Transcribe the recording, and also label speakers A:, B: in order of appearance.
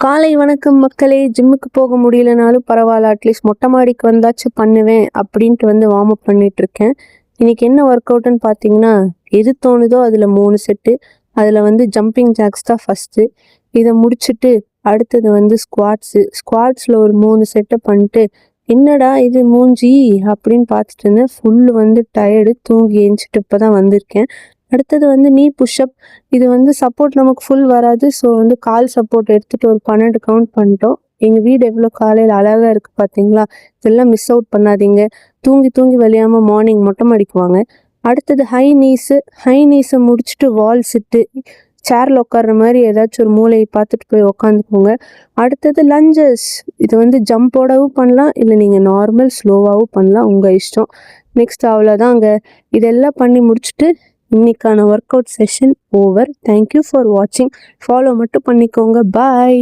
A: காலை வணக்கம் மக்களே. ஜிம்முக்கு போக முடியலனாலும் பரவாயில்ல, அட்லீஸ்ட் மொட்டை மாடிக்கு வந்தாச்சும் பண்ணுவேன் அப்படின்ட்டு வார்ம் அப் பண்ணிட்டு இருக்கேன். இன்னைக்கு என்ன ஒர்க் அவுட்னு பார்த்தீங்கன்னா, எது தோணுதோ அதில் 3 செட்டு. அதில் ஜம்பிங் ஜாக்ஸ் தான் ஃபஸ்ட்டு. இதை முடிச்சுட்டு அடுத்தது ஸ்குவாட்ஸில் ஒரு 3 செட்டை பண்ணிட்டு, என்னடா இது மூஞ்சி அப்படின்னு பார்த்துட்டு இருந்தேன். ஃபுல்லு டயர்டு, தூங்கி எழுந்திரிச்சிட்டு இப்போ தான் வந்திருக்கேன். அடுத்தது நீ புஷ்அப். இது சப்போர்ட் நமக்கு ஃபுல் வராது. ஸோ கால் சப்போர்ட் எடுத்துகிட்டு ஒரு 12 கவுண்ட் பண்ணிட்டோம். எங்கள் வீடு எவ்வளோ காலையில் அழகாக இருக்குது பார்த்தீங்களா? இதெல்லாம் மிஸ் அவுட் பண்ணாதீங்க. தூங்கி வலியாமல் மார்னிங் மொட்டை மாடிக்கு வாங்க. அடுத்தது ஹை நீஸை முடிச்சுட்டு வால் சிட்டு. சேரில் உட்கார்ற மாதிரி ஏதாச்சும் ஒரு மூலையை பார்த்துட்டு போய் உக்காந்துக்கோங்க. அடுத்தது லஞ்சஸ். இது ஜம்போடவும் பண்ணலாம், இல்லை நீங்கள் நார்மல் ஸ்லோவாகவும் பண்ணலாம், உங்கள் இஷ்டம். நெக்ஸ்ட் அவ்வளோதாங்க. இதெல்லாம் பண்ணி முடிச்சுட்டு இன்னைக்கான work out session over. Thank you for வாட்சிங். ஃபாலோ மட்டும் பண்ணிக்கோங்க. பாய்.